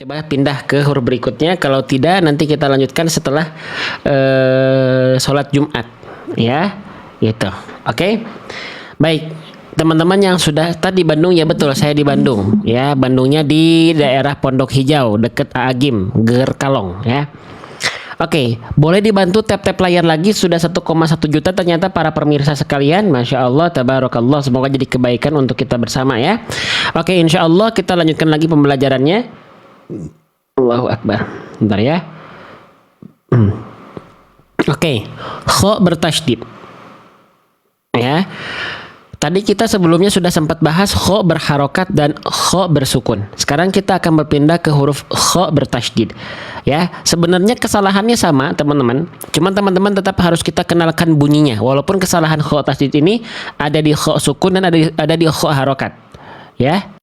Coba pindah ke huruf berikutnya. Kalau tidak, nanti kita lanjutkan setelah sholat Jumat, ya, gitu. Oke, baik. Teman-teman yang sudah tadi Bandung, ya betul, saya di Bandung, ya. Bandungnya di daerah Pondok Hijau, deket Agim, Gerkalong, ya. Oke, boleh dibantu tap-tap layar lagi. Sudah 1,1 juta ternyata para pemirsa sekalian. Masya Allah, tabarakallah. Semoga jadi kebaikan untuk kita bersama, ya. Oke, insya Allah kita lanjutkan lagi pembelajarannya. Allahu Akbar. Bentar ya. Oke, kho bertasydid. Ya. Tadi kita sebelumnya sudah sempat bahas kho berharokat dan kho bersukun. Sekarang kita akan berpindah ke huruf kho bertasydid. Ya, sebenarnya kesalahannya sama, teman-teman. Cuman teman-teman tetap harus kita kenalkan bunyinya. Walaupun kesalahan kho tasydid ini ada di kho sukun dan ada di kho harokat. Ya.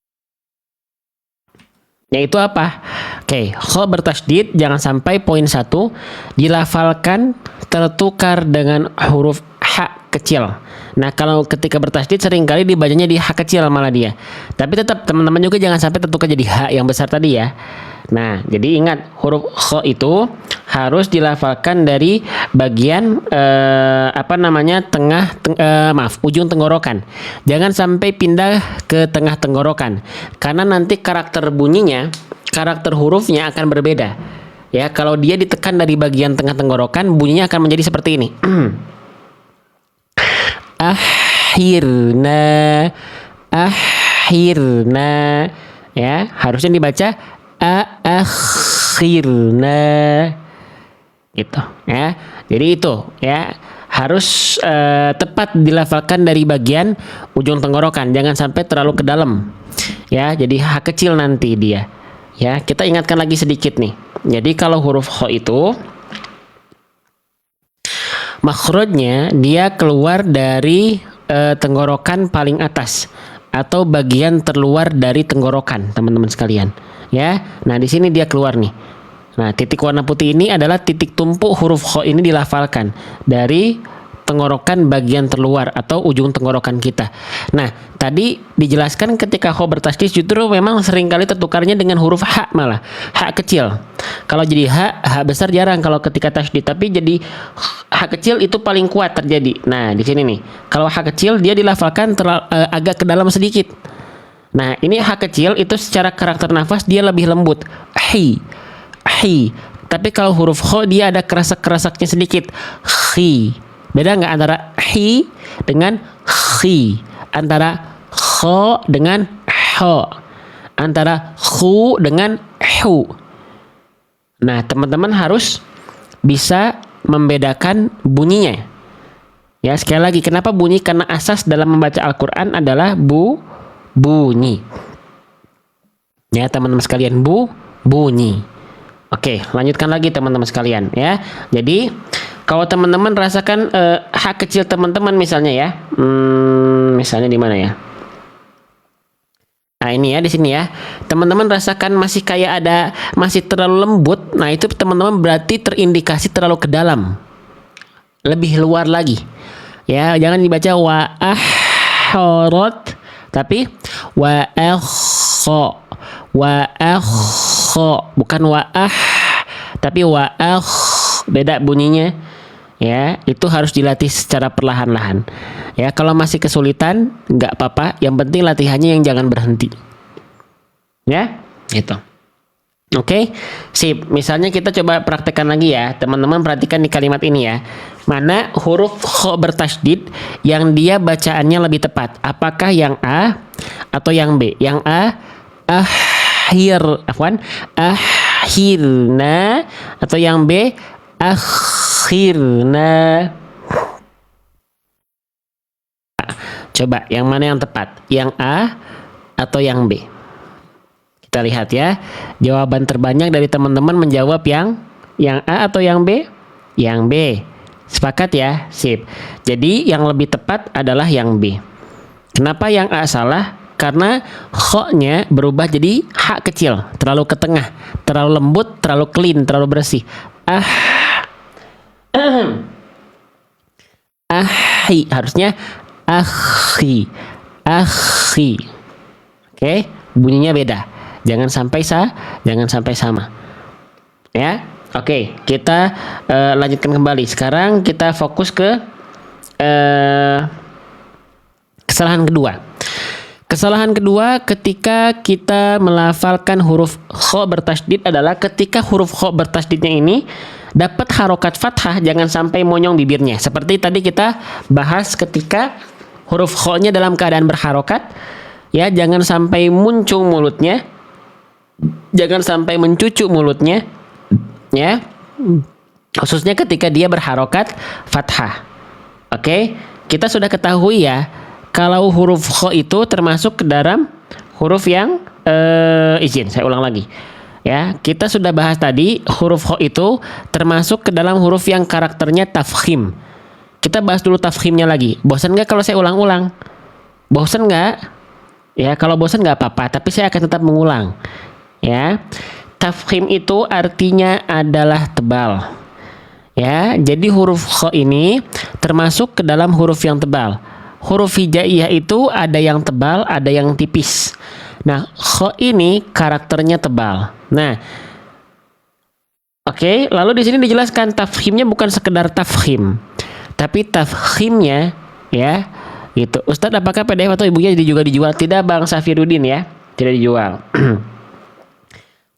Yaitu apa? Oke, kho bertasydid jangan sampai poin 1 dilafalkan tertukar dengan huruf H kecil. Nah, kalau ketika bertasydid seringkali dibacanya di H kecil malah dia. Tapi tetap teman-teman juga jangan sampai tertukar jadi H yang besar tadi ya. Nah, jadi ingat huruf kho itu harus dilafalkan dari bagian ujung tenggorokan. Jangan sampai pindah ke tengah tenggorokan. Karena nanti karakter bunyinya, karakter hurufnya akan berbeda. Ya, kalau dia ditekan dari bagian tengah tenggorokan, bunyinya akan menjadi seperti ini. Akhirna, ya, harusnya dibaca akhirna, gitu, ya. Jadi itu, ya, harus tepat dilafalkan dari bagian ujung tenggorokan, jangan sampai terlalu ke dalam, ya. Jadi H kecil nanti dia, ya. Kita ingatkan lagi sedikit nih. Jadi kalau huruf kho itu makhrajnya dia keluar dari tenggorokan paling atas atau bagian terluar dari tenggorokan, teman-teman sekalian, ya. Nah, di sini dia keluar nih. Nah, titik warna putih ini adalah titik tumpuk huruf kho ini dilafalkan dari tenggorokan bagian terluar atau ujung tenggorokan kita. Nah, tadi dijelaskan ketika kho bertasydid justru memang seringkali tertukarnya dengan huruf H malah. H kecil. Kalau jadi H besar jarang kalau ketika tasydid, tapi jadi H kecil itu paling kuat terjadi. Nah, di sini nih. Kalau H kecil dia dilafalkan agak ke dalam sedikit. Nah, ini H kecil itu secara karakter nafas dia lebih lembut. Hi. Tapi kalau huruf kho dia ada kerasak-kerasaknya sedikit. Khi. Beda nggak antara hi dengan khi, antara kho dengan ho, antara khu dengan hu. Nah, teman-teman harus bisa membedakan bunyinya. Ya, sekali lagi, kenapa bunyi? Karena asas dalam membaca Al-Quran adalah bunyi. Ya, teman-teman sekalian, bunyi. Oke, lanjutkan lagi teman-teman sekalian, ya. Jadi kalau teman-teman rasakan H kecil teman-teman misalnya ya, misalnya di mana ya? Nah, ini ya, di sini ya. Teman-teman rasakan masih kayak masih terlalu lembut. Nah, itu teman-teman berarti terindikasi terlalu ke dalam, lebih luar lagi. Ya, jangan dibaca wa'ahorot, tapi wa'akho, bukan wa'ah, tapi wa'akh, beda bunyinya. Ya, itu harus dilatih secara perlahan-lahan. Ya, kalau masih kesulitan nggak apa-apa, yang penting latihannya yang jangan berhenti. Ya, itu. Oke, sip. Misalnya kita coba praktekkan lagi ya, teman-teman perhatikan di kalimat ini ya. Mana huruf kho bertasydid yang dia bacaannya lebih tepat? Apakah yang A atau yang B? Yang A akhirna, atau yang B akhirna. Coba yang mana yang tepat? Yang A atau yang B? Kita lihat ya. Jawaban terbanyak dari teman-teman menjawab yang A atau yang B? Yang B. Sepakat ya? Sip. Jadi yang lebih tepat adalah yang B. Kenapa yang A salah? Karena kho-nya berubah jadi H kecil, terlalu ke tengah, terlalu lembut, terlalu clean, terlalu bersih. Harusnya akhi. Oke, bunyinya beda. jangan sampai sama. Ya. Oke, kita lanjutkan kembali. Sekarang kita fokus ke kesalahan kedua. Kesalahan kedua ketika kita melafalkan huruf kha bertasydid adalah ketika huruf kha bertasydidnya ini dapat harokat fathah, jangan sampai monyong bibirnya. Seperti tadi kita bahas ketika huruf kha-nya dalam keadaan berharokat, ya jangan sampai muncung mulutnya, jangan sampai mencucu mulutnya, ya. Khususnya ketika dia berharokat fathah. Oke, kita sudah ketahui ya. Kalau huruf kha itu termasuk ke dalam huruf yang izin, saya ulang lagi. Ya, kita sudah bahas tadi huruf kha itu termasuk ke dalam huruf yang karakternya tafkhim. Kita bahas dulu tafkhimnya lagi. Bosan nggak kalau saya ulang-ulang? Bosan nggak? Ya, kalau bosan nggak apa-apa, tapi saya akan tetap mengulang. Ya, tafkhim itu artinya adalah tebal. Ya, jadi huruf kha ini termasuk ke dalam huruf yang tebal. Huruf hijaiyah itu ada yang tebal, ada yang tipis. Nah, kha ini karakternya tebal. Nah, oke, lalu di sini dijelaskan tafkhimnya bukan sekedar tafkhim, tapi tafkhimnya ya, gitu. Ustadz, apakah PDF atau ibunya juga dijual? Tidak, Bang Safirudin ya, tidak dijual.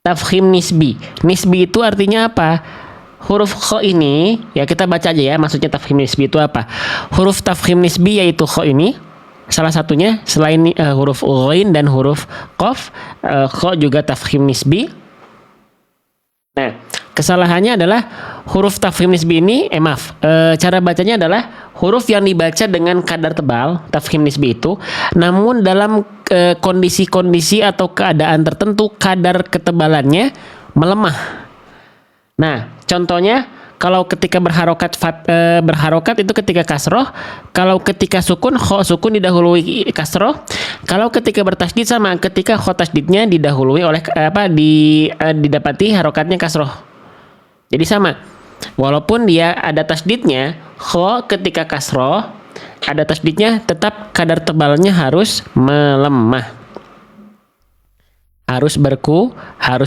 Tafkhim nisbi. Nisbi itu artinya apa? Huruf kha ini, ya kita baca aja ya, maksudnya tafkhim nisbi itu apa? Huruf tafkhim nisbi yaitu kha ini, salah satunya selain huruf ghain dan huruf qaf, kha juga tafkhim nisbi. Nah, kesalahannya adalah huruf tafkhim nisbi ini, cara bacanya adalah huruf yang dibaca dengan kadar tebal, tafkhim nisbi itu, namun dalam kondisi-kondisi atau keadaan tertentu kadar ketebalannya melemah. Nah, contohnya kalau ketika berharokat itu ketika kasroh, kalau ketika sukun kha sukun didahului kasroh, kalau ketika bertasydid sama, ketika kha tasydidnya didahului oleh didapati harokatnya kasroh. Jadi sama. Walaupun dia ada tasydidnya, kha ketika kasroh ada tasydidnya, tetap kadar tebalnya harus melemah. Harus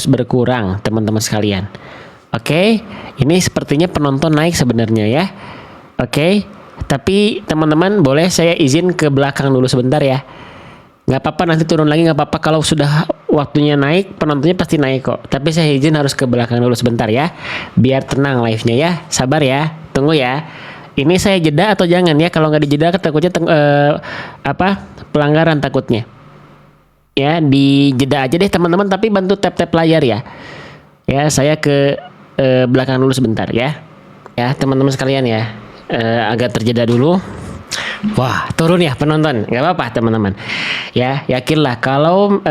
berkurang, teman-teman sekalian. Oke, ini sepertinya penonton naik sebenarnya ya. Oke, tapi teman-teman boleh saya izin ke belakang dulu sebentar ya. Nggak apa-apa, nanti turun lagi nggak apa-apa. Kalau sudah waktunya naik, penontonnya pasti naik kok. Tapi saya izin harus ke belakang dulu sebentar ya, biar tenang live-nya ya. Sabar ya, tunggu ya. Ini saya jeda atau jangan ya? Kalau nggak dijeda, takutnya pelanggaran takutnya. Ya, dijeda aja deh teman-teman. Tapi bantu tap-tap layar ya. Ya, saya ke belakang dulu sebentar ya. Ya, teman-teman sekalian ya. Agak terjeda dulu. Wah, turun ya penonton. Gak apa-apa teman-teman. Ya, yakinlah kalau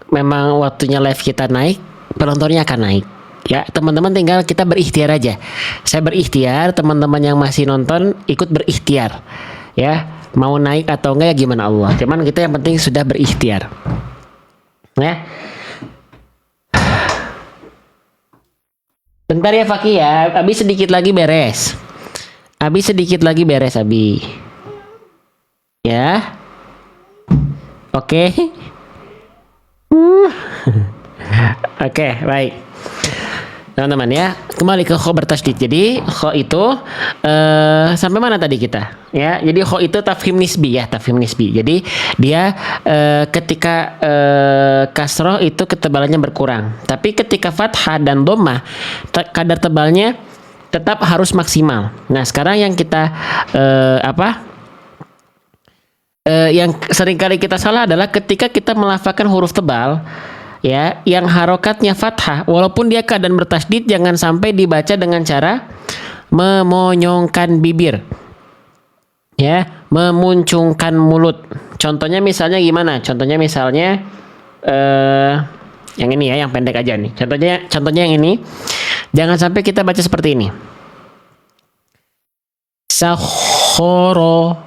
memang waktunya live kita naik, penontonnya akan naik. Ya, teman-teman tinggal kita berikhtiar aja. Saya berikhtiar, teman-teman yang masih nonton ikut berikhtiar. Ya, mau naik atau enggak ya gimana Allah. Cuman kita yang penting sudah berikhtiar. Ya. Bentar ya Fakih ya, Abi sedikit lagi beres. Abi. Ya. Oke. Oke, baik. Teman-teman ya, kembali ke kha bertasydid. Jadi kha itu sampai mana tadi kita? Ya, jadi kha itu tafkhim nisbi ya, tafkhim nisbi. Jadi dia ketika kasroh itu ketebalannya berkurang. Tapi ketika fathah dan dhammah kadar tebalnya tetap harus maksimal. Nah, sekarang yang kita yang seringkali kita salah adalah ketika kita melafalkan huruf tebal ya, yang harokatnya fathah, walaupun dia keadaan bertasydid, jangan sampai dibaca dengan cara memonyongkan bibir, ya, memuncungkan mulut. Contohnya misalnya gimana? Contohnya misalnya yang ini ya, yang pendek aja nih. Contohnya yang ini, jangan sampai kita baca seperti ini. Sakhoro.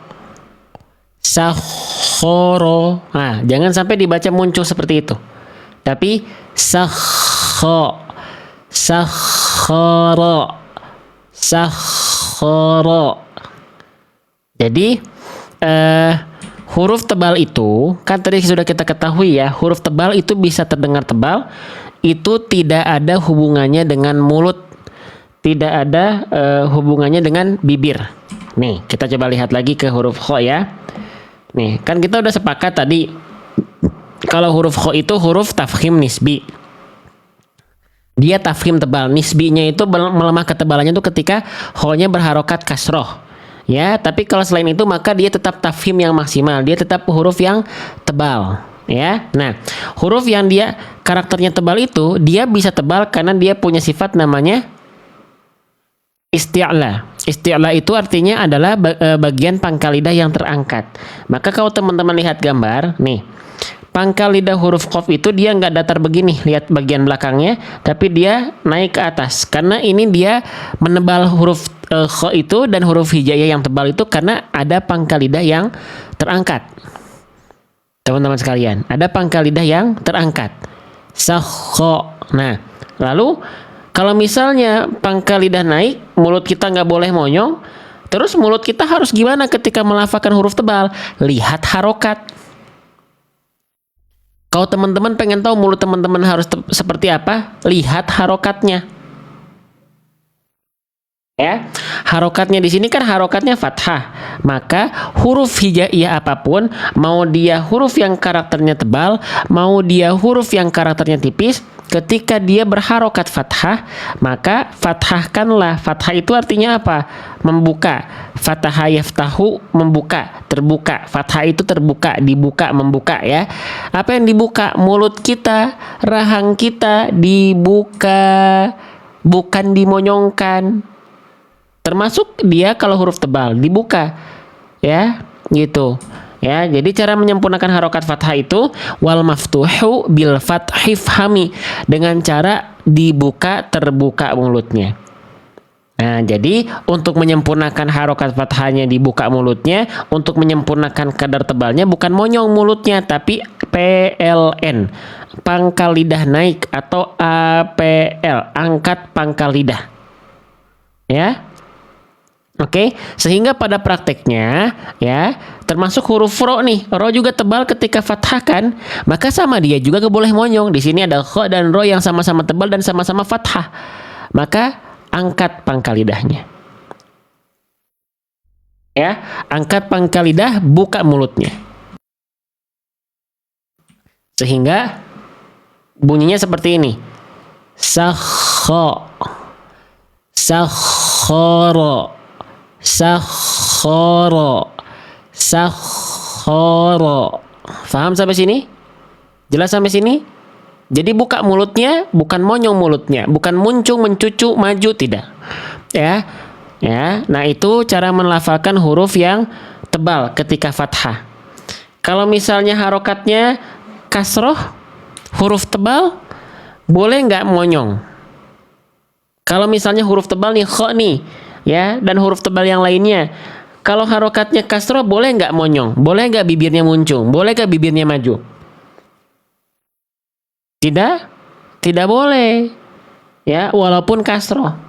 Nah, jangan sampai dibaca muncul seperti itu. Tapi sakhara. Jadi huruf tebal itu kan tadi sudah kita ketahui ya, huruf tebal itu bisa terdengar tebal, itu tidak ada hubungannya dengan mulut, tidak ada hubungannya dengan bibir. Nih, kita coba lihat lagi ke huruf kho ya. Nih, kan kita udah sepakat tadi kalau huruf kho itu huruf tafkhim nisbi. Dia tafkhim tebal, nisbinya itu melemah ketebalannya itu ketika kho-nya berharokat kasroh. Ya, tapi kalau selain itu maka dia tetap tafkhim yang maksimal, dia tetap huruf yang tebal. Ya, nah huruf yang dia karakternya tebal itu dia bisa tebal karena dia punya sifat namanya isti'la. Isti'la itu artinya adalah bagian pangkal lidah yang terangkat. Maka kalau teman-teman lihat gambar, nih pangkal lidah huruf qaf itu dia nggak datar begini, lihat bagian belakangnya, tapi dia naik ke atas. Karena ini dia menebal huruf kha itu dan huruf hijaiyah yang tebal itu karena ada pangkal lidah yang terangkat. Teman-teman sekalian, ada pangkal lidah yang terangkat. Sakho. Nah, lalu kalau misalnya pangkal lidah naik, mulut kita nggak boleh monyong, terus mulut kita harus gimana ketika melafalkan huruf tebal? Lihat harokat. Kalau teman-teman pengen tahu mulut teman-teman harus seperti apa, lihat harokatnya. Ya, harokatnya di sini kan harokatnya fathah. Maka huruf hijaiyah apapun, mau dia huruf yang karakternya tebal, mau dia huruf yang karakternya tipis, ketika dia berharokat fathah, maka fathahkanlah. Fathah itu artinya apa? Membuka. Fathah yaftahu, membuka, terbuka. Fathah itu terbuka, dibuka, membuka ya. Apa yang dibuka? Mulut kita, rahang kita dibuka, bukan dimonyongkan. Termasuk dia kalau huruf tebal dibuka, ya, gitu. Ya, jadi cara menyempurnakan harokat fathah itu wal maftuhu bil fathi fahami, dengan cara dibuka terbuka mulutnya. Nah, jadi untuk menyempurnakan harokat fathahnya dibuka mulutnya, untuk menyempurnakan kadar tebalnya bukan monyong mulutnya, tapi PLN, pangkal lidah naik, atau APL, angkat pangkal lidah. Ya. Oke, sehingga pada prakteknya ya, termasuk huruf ro nih, ro juga tebal ketika fathah kan, maka sama dia juga gak boleh monyong. Di sini ada kho dan ro yang sama-sama tebal dan sama-sama fathah, maka angkat pangkal lidahnya. Ya, angkat pangkal lidah, buka mulutnya, sehingga bunyinya seperti ini. Sakho, sakhoro, sakhoro, sakhoro. Paham sampai sini? Jelas sampai sini? Jadi buka mulutnya, bukan monyong mulutnya, bukan muncung, mencucu, maju, tidak. Ya. Ya, nah itu cara melafalkan huruf yang tebal ketika fathah. Kalau misalnya harokatnya kasroh, huruf tebal, boleh nggak monyong? Kalau misalnya huruf tebal nih, kho nih, ya, dan huruf tebal yang lainnya, kalau harokatnya kasroh, boleh nggak monyong? Boleh nggak bibirnya muncung? Boleh nggak bibirnya maju? Tidak, tidak boleh. Ya, walaupun kasroh.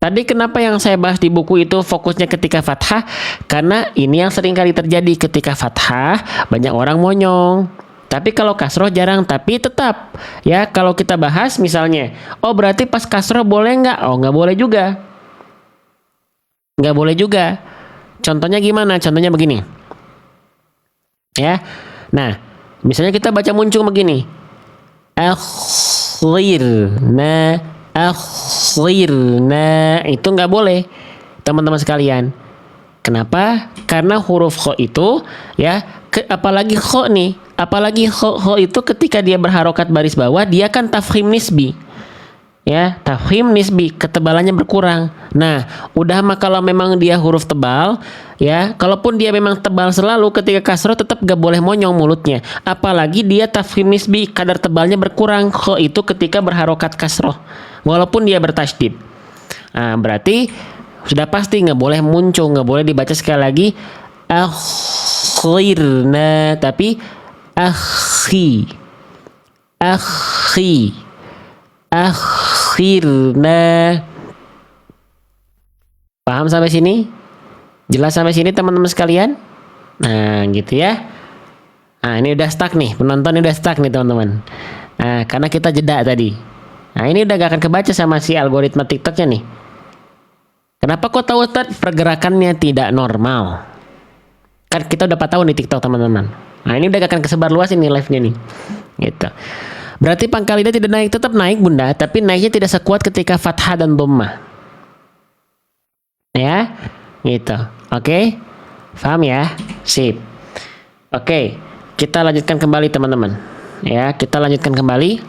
Tadi kenapa yang saya bahas di buku itu fokusnya ketika fathah? Karena ini yang sering kali terjadi ketika fathah, banyak orang monyong. Tapi kalau kasroh jarang, tapi tetap. Ya, kalau kita bahas misalnya, oh berarti pas kasroh boleh nggak? Oh nggak boleh juga. Nggak boleh juga. Contohnya gimana? Contohnya begini. Ya, nah, misalnya kita baca muncung begini. Akhirna, akhirna, itu nggak boleh, teman-teman sekalian. Kenapa? Karena huruf kho itu, ya, apalagi kho nih, apalagi kho itu ketika dia berharokat baris bawah, dia kan tafkhim nisbi. Ya, tafkhim nisbi, ketebalannya berkurang. Nah, udah mah kalau memang dia huruf tebal, ya, kalaupun dia memang tebal selalu, ketika kasroh tetap gak boleh monyong mulutnya. Apalagi dia tafkhim nisbi, kadar tebalnya berkurang. Kho itu ketika berharokat kasroh, walaupun dia bertasydid. Nah, berarti sudah pasti gak boleh muncung, gak boleh dibaca sekali lagi akhirna, tapi akhi, akhi, akhirna. Paham sampai sini? Jelas sampai sini teman-teman sekalian? Nah, gitu ya. Nah, ini udah stuck nih, penonton udah stuck nih teman-teman. Nah, karena kita jeda tadi. Nah, ini udah gak akan kebaca sama si algoritma TikToknya nih. Kenapa kok tahu Ustaz? Pergerakannya tidak normal. Kan kita udah 4 tahun di TikTok teman-teman. Nah, ini udah gak akan kesebar luas ini live-nya nih. Gitu. Berarti pangkal lidah tidak naik, tetap naik Bunda, tapi naiknya tidak sekuat ketika fathah dan dhammah. Ya, gitu. Oke? Paham ya? Sip. Oke. Kita lanjutkan kembali teman-teman. Ya, kita lanjutkan kembali.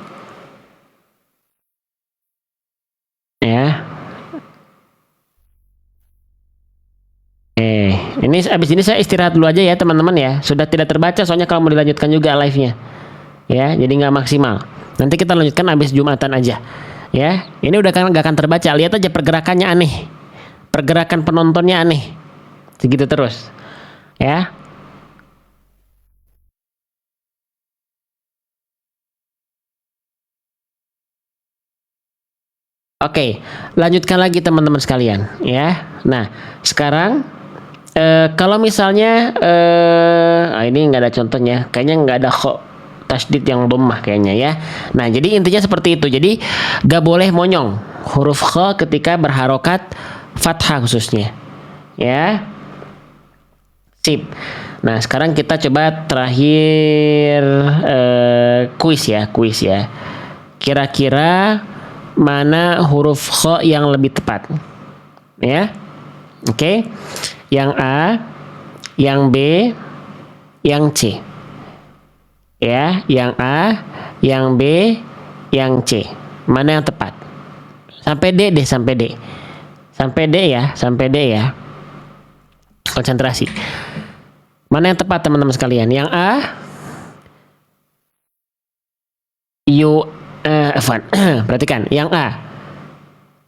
Ya. Ini abis ini saya istirahat dulu aja ya teman-teman ya. Sudah tidak terbaca soalnya kalau mau dilanjutkan juga live-nya. Ya, jadi nggak maksimal. Nanti kita lanjutkan abis Jumatan aja. Ya, ini udah kan nggak akan terbaca. Lihat aja pergerakannya aneh. Pergerakan penontonnya aneh. Segitu terus. Ya. Oke, lanjutkan lagi teman-teman sekalian ya. Nah, sekarang kalau misalnya ini nggak ada contohnya, kayaknya nggak ada kok tasdid yang dhammah kayaknya ya. Nah, jadi intinya seperti itu. Jadi nggak boleh monyong huruf kha ketika berharokat fathah khususnya. Ya. Sip. Nah, sekarang kita coba terakhir kuis ya. Kira-kira mana huruf kha yang lebih tepat? Ya. Oke. Yang A, yang B, yang C. Ya, yang A, yang B, yang C. Mana yang tepat? Sampai D deh, sampai D. Sampai D ya, sampai D ya. Konsentrasi. Mana yang tepat teman-teman sekalian? Yang A, perhatikan yang A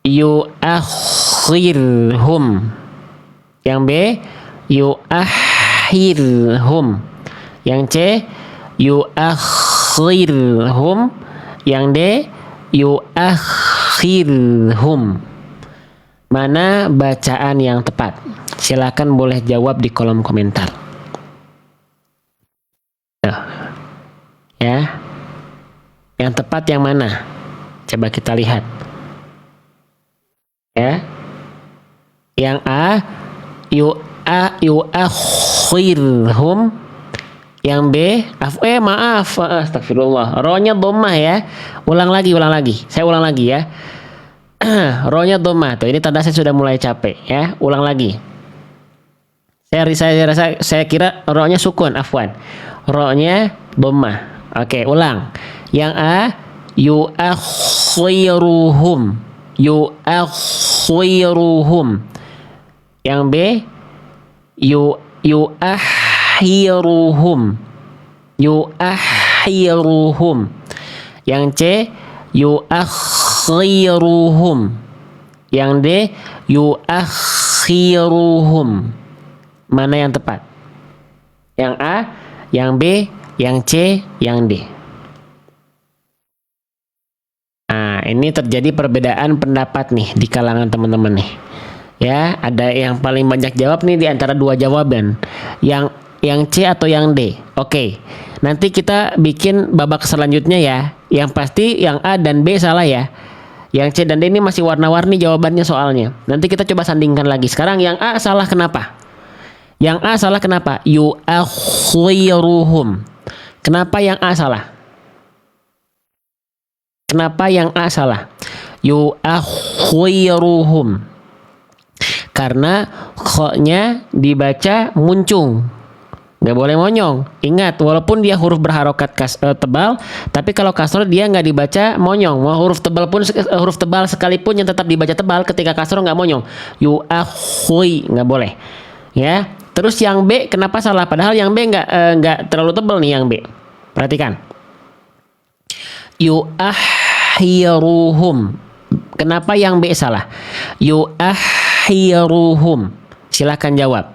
yuakhirhum, yang B yuakhirhum, yang C yuakhirhum, yang D yuakhirhum. Mana bacaan yang tepat? Silakan boleh jawab di kolom komentar. Ya. Yang tepat yang mana? Coba kita lihat. Ya. Yang A yuakhirhum, yang B maaf, astagfirullah. Ro-nya dhammah ya. Ulang lagi. Saya ulang lagi ya. Ro-nya dhammah. Tuh, ini tanda saya sudah mulai capek ya. Ulang lagi. Saya kira ro-nya sukun, afwan. Ro-nya dhammah. Oke, ulang. Yang A yuakhirhum, yang B yuakhirhum, yang C yuakhirhum, yang D yuakhiruhum. Mana yang tepat? Yang A, yang B, yang C, yang D. Nah, ini terjadi perbedaan pendapat nih di kalangan teman-teman nih. Ya, ada yang paling banyak jawab nih di antara dua jawaban. Yang C atau yang D. Oke. Nanti kita bikin babak selanjutnya ya. Yang pasti yang A dan B salah ya. Yang C dan D ini masih warna-warni jawabannya soalnya. Nanti kita coba sandingkan lagi. Sekarang yang A salah kenapa? Yang A salah kenapa? Yuakhiruhum. Kenapa yang A salah? Kenapa yang A salah? Yuakhiruhum. Karena kha-nya dibaca muncung. Nggak boleh monyong. Ingat, walaupun dia huruf berharokat tebal, tapi kalau kasroh dia nggak dibaca monyong. Mau huruf tebal sekalipun yang tetap dibaca tebal, ketika kasroh nggak monyong. Yuakhui, nggak boleh. Ya. Terus yang B kenapa salah? Padahal yang B nggak terlalu tebal nih yang B. Perhatikan. Yuakhiruhum. Kenapa yang B salah? Yuakhiruhum. Silakan jawab.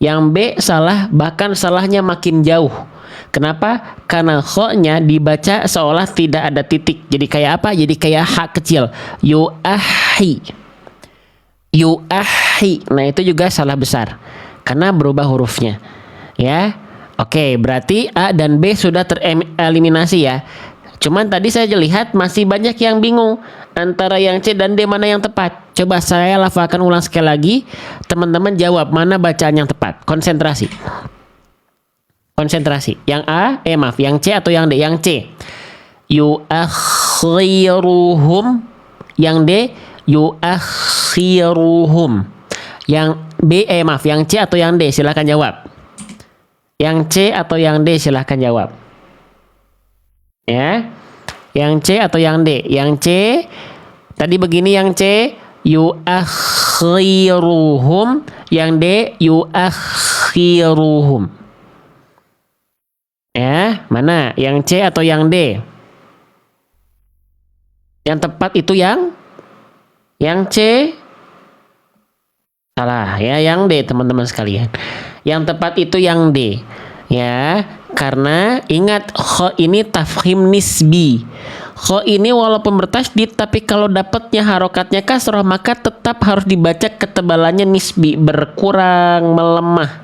Yang B salah, bahkan salahnya makin jauh. Kenapa? Karena kha-nya dibaca seolah tidak ada titik. Jadi kayak apa? Jadi kayak ha kecil. Yuahi. Yuahi. Nah, itu juga salah besar. Karena berubah hurufnya. Ya. Oke, berarti A dan B sudah tereliminasi ya. Cuman tadi saya lihat masih banyak yang bingung antara yang C dan D mana yang tepat. Coba saya lafalkan ulang sekali lagi. Teman-teman jawab mana bacaan yang tepat. Konsentrasi. Konsentrasi. Yang A, maaf, yang C atau yang D? Yang C. Yuakhiruhum. Yang D, yuakhiruhum. Yang B, maaf, yang C atau yang D? Silahkan jawab. Yang C atau yang D? Silahkan jawab. Ya. Yang C atau yang D? Yang C. Tadi begini yang C. Yuakhiruhum. Yang D, yuakhiruhum. Ya. Mana? Yang C atau yang D? Yang tepat itu yang C. Salah ya, yang D teman-teman sekalian. Yang tepat itu yang D. Ya, karena ingat kho ini tafkhim nisbi. Kho ini walaupun bertasydid tapi kalau dapatnya harokatnya kasroh maka tetap harus dibaca ketebalannya nisbi, berkurang, melemah.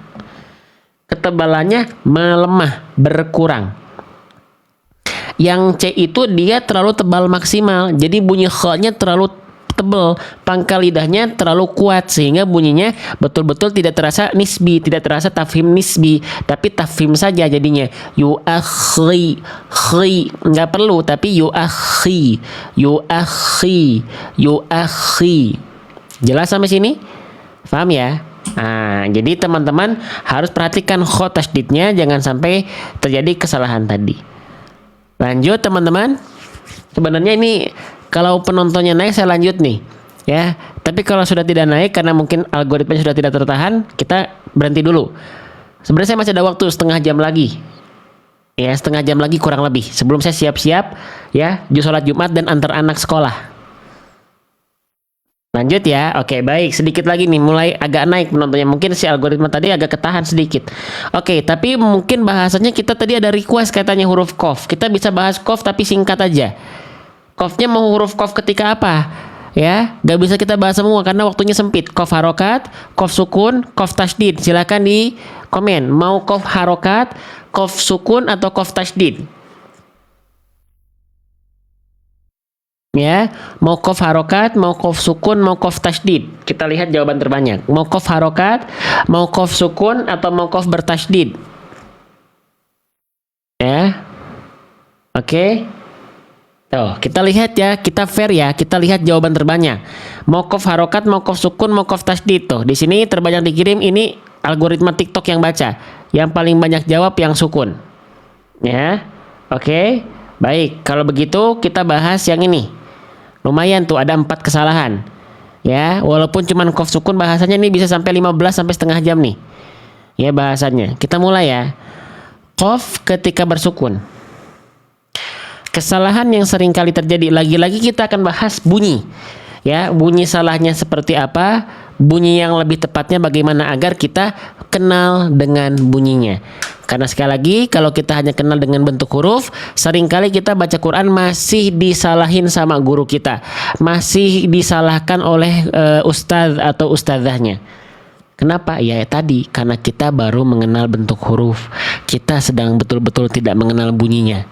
Ketebalannya melemah, berkurang. Yang C itu dia terlalu tebal maksimal. Jadi bunyi kho-nya terlalu tebal, pangkal lidahnya terlalu kuat sehingga bunyinya betul-betul tidak terasa nisbi, tidak terasa tafhim nisbi, tapi tafhim saja jadinya. Yuakhi, khi nggak perlu tapi yuakhi, yuakhi, yuakhi. Jelas sampai sini? Paham ya? Nah, jadi teman-teman harus perhatikan kho tasydidnya, jangan sampai terjadi kesalahan tadi. Lanjut teman-teman. Sebenarnya ini kalau penontonnya naik saya lanjut nih ya. Tapi kalau sudah tidak naik karena mungkin algoritmanya sudah tidak tertahan, kita berhenti dulu. Sebenarnya saya masih ada waktu setengah jam lagi. Ya, setengah jam lagi kurang lebih sebelum saya siap-siap ya, sholat Jumat dan antar anak sekolah. Lanjut ya. Oke, baik. Sedikit lagi nih mulai agak naik penontonnya. Mungkin si algoritma tadi agak ketahan sedikit. Oke, tapi mungkin bahasanya kita tadi ada request katanya huruf qaf. Kita bisa bahas qaf tapi singkat aja. Qafnya mau huruf qaf ketika apa? Ya, gak bisa kita bahas semua karena waktunya sempit. Qaf harokat, qaf sukun, qaf tasydid. Silakan di komen. Mau qaf harokat, qaf sukun atau qaf tasydid? Ya, mau qaf harokat, mau qaf sukun, mau qaf tasydid. Kita lihat jawaban terbanyak. Mau qaf harokat, mau qaf sukun atau mau qaf bertasydid? Ya. Oke. Tuh, kita lihat ya, kita fair ya, kita lihat jawaban terbanyak. Mau qaf harokat, mau qaf sukun, mau qaf tasydid. Tuh, di sini terbanyak dikirim ini algoritma TikTok yang baca. Yang paling banyak jawab yang sukun. Ya. Oke. Baik, kalau begitu kita bahas yang ini. Lumayan tuh ada 4 kesalahan. Ya, walaupun cuman qaf sukun bahasanya ini bisa sampai 15 sampai setengah jam nih. Ya bahasannya. Kita mulai ya. Qaf ketika bersukun. Kesalahan yang sering kali terjadi, lagi-lagi kita akan bahas bunyi. Ya, bunyi salahnya seperti apa, bunyi yang lebih tepatnya bagaimana agar kita kenal dengan bunyinya. Karena sekali lagi kalau kita hanya kenal dengan bentuk huruf, seringkali kita baca Quran masih disalahin sama guru kita, masih disalahkan oleh ustadz atau ustadzahnya. Kenapa? Ya tadi karena kita baru mengenal bentuk huruf, kita sedang betul-betul tidak mengenal bunyinya.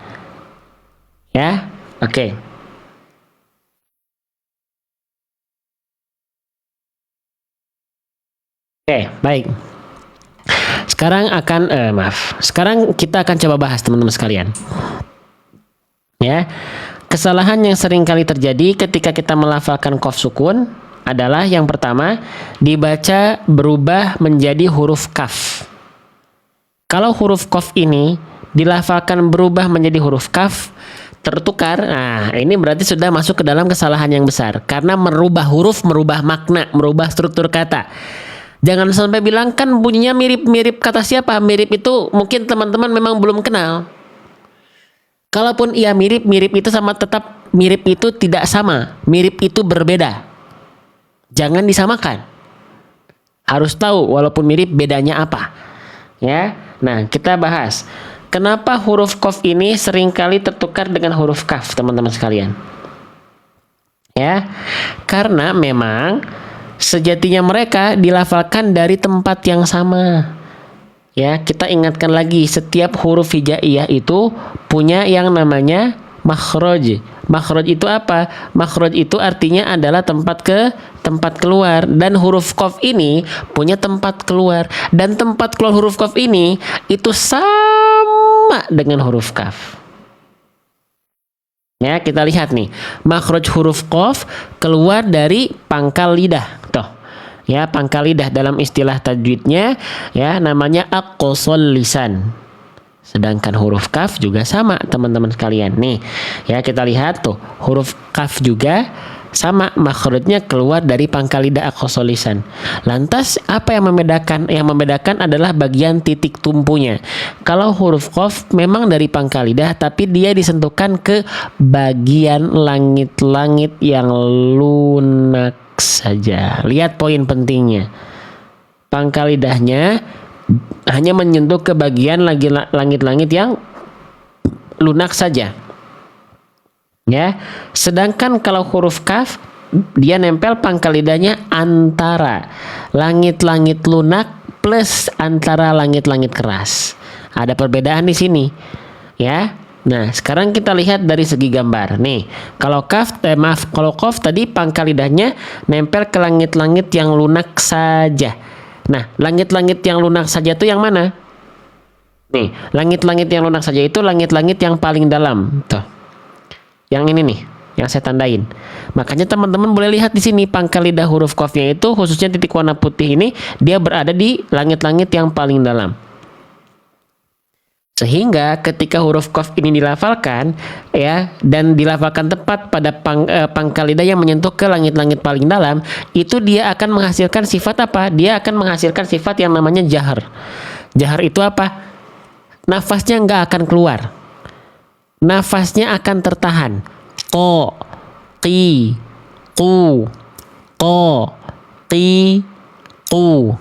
Ya, oke. Oke, baik. Sekarang Sekarang kita akan coba bahas teman-teman sekalian. Ya, kesalahan yang sering kali terjadi ketika kita melafalkan qaf sukun adalah yang pertama, dibaca berubah menjadi huruf kaf. Kalau huruf qaf ini dilafalkan berubah menjadi huruf kaf, tertukar, nah ini berarti sudah masuk ke dalam kesalahan yang besar karena merubah huruf, merubah makna, merubah struktur kata. Jangan sampai bilang kan bunyinya mirip-mirip kata siapa. Mirip itu mungkin teman-teman memang belum kenal. Kalaupun ia mirip itu sama, tetap mirip itu tidak sama, mirip itu berbeda. Jangan disamakan. Harus tahu walaupun mirip bedanya apa. Ya. Nah, kita bahas kenapa huruf qaf ini seringkali tertukar dengan huruf kaf, teman-teman sekalian. Ya, karena memang sejatinya mereka dilafalkan dari tempat yang sama, Ya, kita ingatkan lagi, setiap huruf hijaiyah itu punya yang namanya makhraj. Makhraj itu apa? Makhraj itu artinya adalah tempat keluar, dan huruf qaf ini punya tempat keluar, dan tempat keluar huruf qaf ini itu sama dengan huruf kaf. Ya, kita lihat nih. Makhraj huruf qaf keluar dari pangkal lidah. Tuh. Ya, pangkal lidah dalam istilah tajwidnya ya namanya aqsal lisan. Sedangkan huruf kaf juga sama, teman-teman sekalian. Nih, ya kita lihat tuh, huruf kaf juga sama, makhrajnya keluar dari pangkal lidah aqsal lisan. Lantas apa yang membedakan? Yang membedakan adalah bagian titik tumpunya. Kalau huruf qaf memang dari pangkal lidah, tapi dia disentuhkan ke bagian langit-langit yang lunak saja. Lihat poin pentingnya. Pangkal lidahnya hanya menyentuh ke bagian langit-langit yang lunak saja. Ya. Sedangkan kalau huruf kaf dia nempel pangkal lidahnya antara langit-langit lunak plus antara langit-langit keras. Ada perbedaan di sini. Ya. Nah, sekarang kita lihat dari segi gambar. Nih, kalau kalau qaf tadi pangkal lidahnya nempel ke langit-langit yang lunak saja. Nah, langit-langit yang lunak saja itu yang mana? Nih, langit-langit yang lunak saja itu langit-langit yang paling dalam. Tuh. Yang ini nih, yang saya tandain. Makanya teman-teman boleh lihat di sini pangkal lidah huruf qafnya itu khususnya titik warna putih ini dia berada di langit-langit yang paling dalam. Sehingga ketika huruf qaf ini dilafalkan ya dan dilafalkan tepat pada pangkal lidah yang menyentuh ke langit-langit paling dalam, itu dia akan menghasilkan sifat apa? Dia akan menghasilkan sifat yang namanya jahar. Jahar itu apa? Nafasnya nggak akan keluar. Nafasnya akan tertahan. Ko, qi, ku, ko, qi, ku.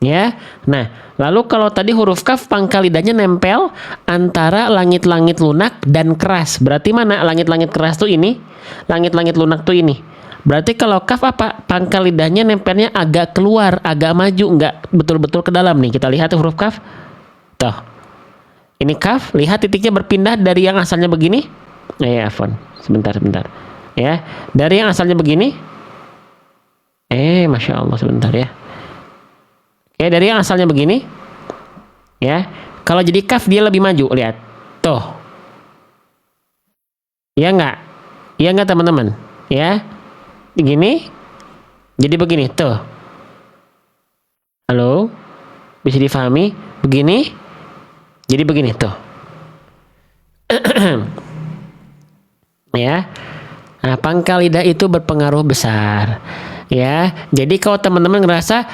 Ya. Nah, lalu kalau tadi huruf kaf pangkal lidahnya nempel antara langit-langit lunak dan keras. Berarti mana langit-langit keras tuh ini? Langit-langit lunak tuh ini. Berarti kalau kaf apa? Pangkal lidahnya nempelnya agak keluar, agak maju, nggak betul-betul ke dalam nih. Kita lihat huruf kaf. Tuh. Ini kaf, lihat titiknya berpindah dari yang asalnya begini. Ya, afwan. Sebentar. Ya, dari yang asalnya begini. Masya Allah, sebentar ya. Ya, dari yang asalnya begini. Ya. Kalau jadi kaf dia lebih maju, lihat. Tuh. Ya enggak? Ya enggak, teman-teman? Ya. Begini. Jadi begini, tuh. Halo? Bisa difahami? Begini. Jadi begini, tuh. Ya. Nah, pangkal lidah itu berpengaruh besar. Ya. Jadi kalau teman-teman ngerasa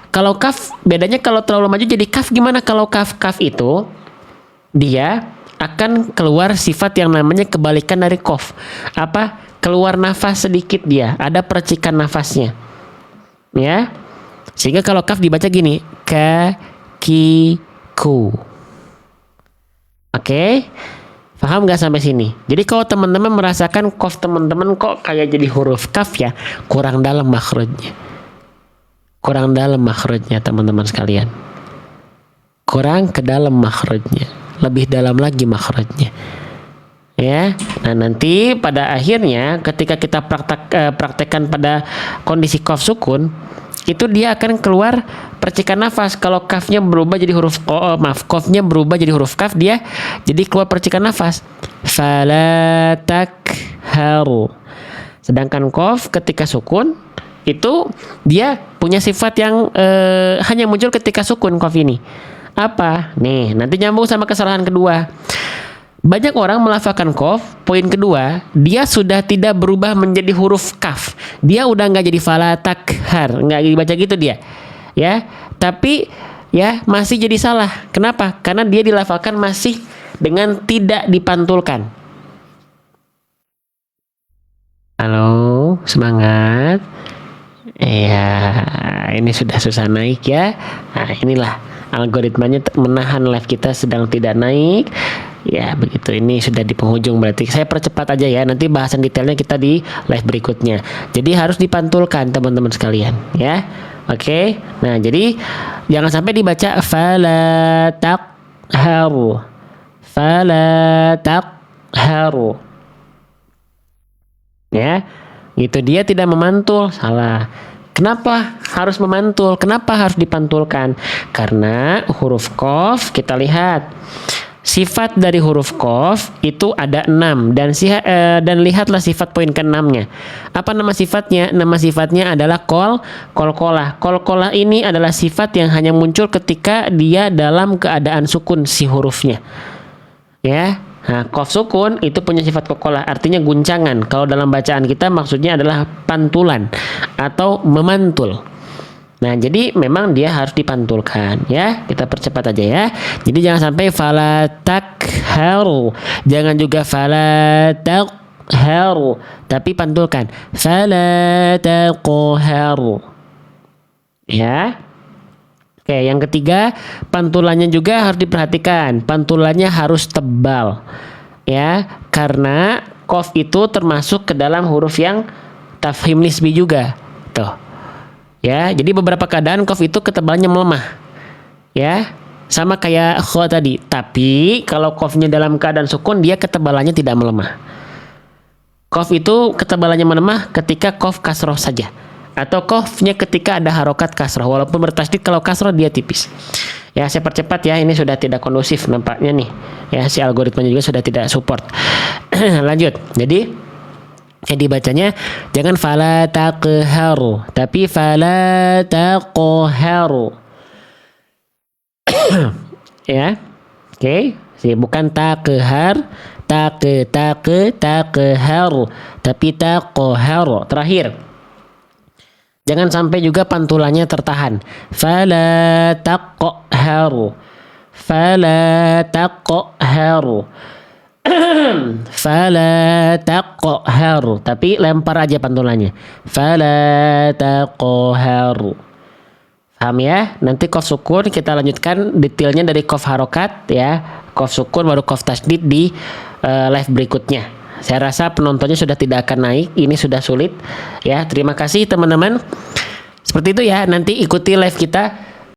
kalau kaf bedanya kalau terlalu maju jadi kaf gimana? Kalau kaf itu dia akan keluar sifat yang namanya kebalikan dari qaf. Apa? Keluar nafas sedikit dia, ada percikan nafasnya. Ya. Sehingga kalau kaf dibaca gini, ka, ki, ku. Oke. Paham nggak sampai sini? Jadi kalau teman-teman merasakan qaf teman-teman kok kayak jadi huruf kaf ya, kurang dalam makhrajnya. Kurang dalam makhrajnya teman-teman sekalian. Kurang ke dalam makhrajnya. Lebih dalam lagi makhrajnya. Ya. Nah, nanti pada akhirnya ketika kita praktekkan pada kondisi qaf sukun, itu dia akan keluar percikan nafas. Kalau kafnya berubah jadi qafnya berubah jadi huruf kaf, dia jadi keluar percikan nafas. Fala takhar. Sedangkan qaf ketika sukun itu dia punya sifat yang hanya muncul ketika sukun qaf ini. Apa? Nih, nanti nyambung sama kesalahan kedua. Banyak orang melafalkan qaf, poin kedua, dia sudah tidak berubah menjadi huruf kaf. Dia udah nggak jadi fala takhar, nggak dibaca gitu dia. Ya, tapi ya masih jadi salah. Kenapa? Karena dia dilafalkan masih dengan tidak dipantulkan. Halo, semangat. Ya, ini sudah susah naik ya. Nah, inilah algoritmanya menahan live kita sedang tidak naik. Ya begitu, ini sudah di penghujung berarti saya percepat aja ya, nanti bahasan detailnya kita di live berikutnya. Jadi harus dipantulkan teman-teman sekalian ya. Oke. Nah, jadi jangan sampai dibaca fala taqharu. Fala taqharu. Ya. Gitu, dia tidak memantul, salah. Kenapa harus memantul? Kenapa harus dipantulkan? Karena huruf qaf kita lihat. Sifat dari huruf qaf itu ada 6 dan lihatlah sifat poin ke-6-nya. Apa nama sifatnya? Nama sifatnya adalah qalqalah. Qalqalah ini adalah sifat yang hanya muncul ketika dia dalam keadaan sukun si hurufnya. Ya. Nah, qaf sukun itu punya sifat qalqalah, artinya guncangan. Kalau dalam bacaan kita maksudnya adalah pantulan atau memantul. Nah, jadi memang dia harus dipantulkan ya. Kita percepat aja ya. Jadi jangan sampai fala takharu. Jangan juga fala taqharu, tapi pantulkan fala taqharu. Ya. Oke, yang ketiga, pantulannya juga harus diperhatikan. Pantulannya harus tebal. Ya, karena qaf itu termasuk ke dalam huruf yang tafkhim nisbi juga. Tuh. Ya, jadi beberapa keadaan qaf itu ketebalannya melemah. Ya, sama kayak kha tadi. Tapi kalau qafnya dalam keadaan sukun, dia ketebalannya tidak melemah. Qaf itu ketebalannya melemah ketika qaf kasroh saja. Atau qafnya ketika ada harokat kasroh, walaupun bertasydid kalau kasroh dia tipis. Ya, saya percepat ya, ini sudah tidak kondusif nampaknya nih. Ya, si algoritmanya juga sudah tidak support. Lanjut. Jadi bacanya jangan fala taqharu, tapi fala taqharu. Ya. Oke, bukan taqhar, taqharu, tapi taqharu. Terakhir. Jangan sampai juga pantulannya tertahan. Fala taqharu. Fala taqharu. Fala taqharu. Tapi lempar aja pantulannya. Fala taqharu. Paham ya? Nanti qaf sukun kita lanjutkan detailnya dari qaf harokat ya. Qaf sukun baru qaf tasydid di live berikutnya. Saya rasa penontonnya sudah tidak akan naik. Ini sudah sulit. Ya, terima kasih teman-teman. Seperti itu ya. Nanti ikuti live kita